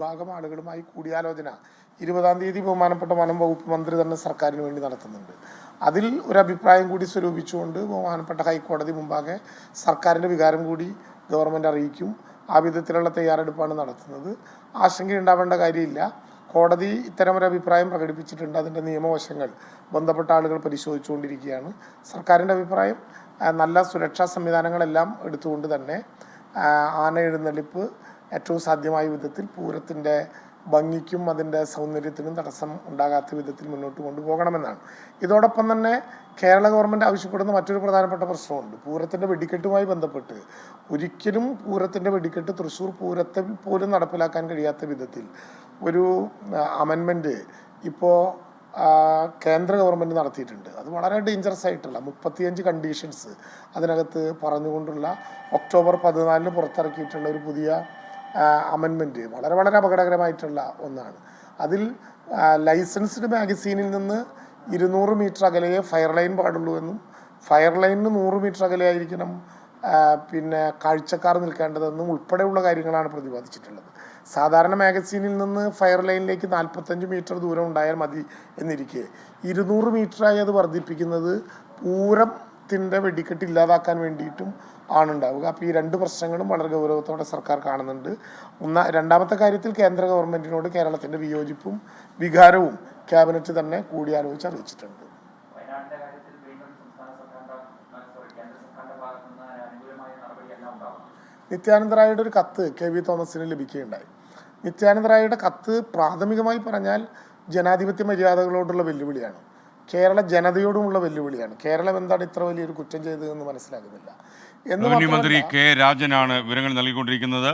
വിഭാഗം ആളുകളുമായി കൂടിയാലോചന 20-ാം തീയതി ബഹുമാനപ്പെട്ട വനം വകുപ്പ് മന്ത്രി തന്നെ സർക്കാരിന് വേണ്ടി നടത്തുന്നുണ്ട്. അതിൽ ഒരു അഭിപ്രായം കൂടി സ്വരൂപിച്ചുകൊണ്ട് ബഹുമാനപ്പെട്ട ഹൈക്കോടതി മുമ്പാകെ സർക്കാരിൻ്റെ വികാരം കൂടി ഗവൺമെൻറ് അറിയിക്കും. ആ വിധത്തിലുള്ള തയ്യാറെടുപ്പാണ് നടത്തുന്നത്. ആശങ്കയുണ്ടാവേണ്ട കാര്യമില്ല. കോടതി ഇത്തരമൊരു അഭിപ്രായം പ്രകടിപ്പിച്ചിട്ടുണ്ട്. അതിൻ്റെ നിയമവശങ്ങൾ ബന്ധപ്പെട്ട ആളുകൾ പരിശോധിച്ചുകൊണ്ടിരിക്കുകയാണ്. സർക്കാരിൻ്റെ അഭിപ്രായം നല്ല സുരക്ഷാ സംവിധാനങ്ങളെല്ലാം എടുത്തുകൊണ്ട് തന്നെ ആന എഴുന്നള്ളിപ്പ് ഏറ്റവും സാധ്യമായ വിധത്തിൽ പൂരത്തിൻ്റെ ഭംഗിക്കും അതിൻ്റെ സൗന്ദര്യത്തിനും തടസ്സം ഉണ്ടാകാത്ത വിധത്തിൽ മുന്നോട്ട് കൊണ്ടുപോകണമെന്നാണ്. ഇതോടൊപ്പം തന്നെ കേരള ഗവൺമെൻറ് ആവശ്യപ്പെടുന്ന മറ്റൊരു പ്രധാനപ്പെട്ട പ്രശ്നമുണ്ട്. പൂരത്തിൻ്റെ വെടിക്കെട്ടുമായി ബന്ധപ്പെട്ട് ഒരിക്കലും പൂരത്തിൻ്റെ വെടിക്കെട്ട് തൃശ്ശൂർ പൂരത്തിൽ പോലും നടപ്പിലാക്കാൻ കഴിയാത്ത വിധത്തിൽ ഒരു അമെൻമെൻറ്റ് ഇപ്പോൾ കേന്ദ്ര ഗവൺമെൻറ് നടത്തിയിട്ടുണ്ട്. അത് വളരെ ഡേഞ്ചറസ് ആയിട്ടുള്ള 35 കണ്ടീഷൻസ് അതിനകത്ത് പറഞ്ഞുകൊണ്ടുള്ള ഒക്ടോബർ 14 പുറത്തിറക്കിയിട്ടുള്ള ഒരു പുതിയ അമെൻമെൻറ്റ് വളരെ വളരെ അപകടകരമായിട്ടുള്ള ഒന്നാണ്. അതിൽ ലൈസൻസ്ഡ് മാഗസീനിൽ നിന്ന് 200 മീറ്റർ അകലെയേ ഫയർ ലൈൻ പാടുള്ളൂ എന്നും ഫയർ ലൈനിന് 100 മീറ്റർ അകലെയായിരിക്കണം കാഴ്ചക്കാർ നിൽക്കേണ്ടതെന്നും ഉൾപ്പെടെയുള്ള കാര്യങ്ങളാണ് പ്രതിപാദിച്ചിട്ടുള്ളത്. സാധാരണ മാഗസീനിൽ നിന്ന് ഫയർ ലൈനിലേക്ക് 45 മീറ്റർ ദൂരം ഉണ്ടായാൽ മതി എന്നിരിക്കെ 200 മീറ്ററായി അത് വർദ്ധിപ്പിക്കുന്നത് പൂരത്തിൻ്റെ വെടിക്കെട്ട് ഇല്ലാതാക്കാൻ വേണ്ടിയിട്ടും ആണുണ്ടാവുക. അപ്പോൾ ഈ രണ്ട് പ്രശ്നങ്ങളും വളരെ ഗൗരവത്തോടെ സർക്കാർ കാണുന്നുണ്ട്. രണ്ടാമത്തെ കാര്യത്തിൽ കേന്ദ്ര ഗവൺമെൻറ്റിനോട് കേരളത്തിൻ്റെ വിയോജിപ്പും വികാരവും ക്യാബിനറ്റ് തന്നെ കൂടിയാലോചിച്ച് അറിയിച്ചിട്ടുണ്ട്. നിത്യാനന്ദ റായിയുടെ ഒരു കത്ത് KV തോമസിന് ലഭിക്കുകയുണ്ടായി. നിത്യാനന്ദ റായിയുടെ കത്ത് പ്രാഥമികമായി പറഞ്ഞാൽ ജനാധിപത്യ മര്യാദകളോടുള്ള വെല്ലുവിളിയാണ്, കേരള ജനതയോടുമുള്ള വെല്ലുവിളിയാണ്. കേരളം എന്താണ് ഇത്ര വലിയൊരു കുറ്റം ചെയ്തതെന്ന് മനസ്സിലാകുന്നില്ല. മന്ത്രി കെ രാജനാണ് വിവരങ്ങൾ നൽകിക്കൊണ്ടിരിക്കുന്നത്.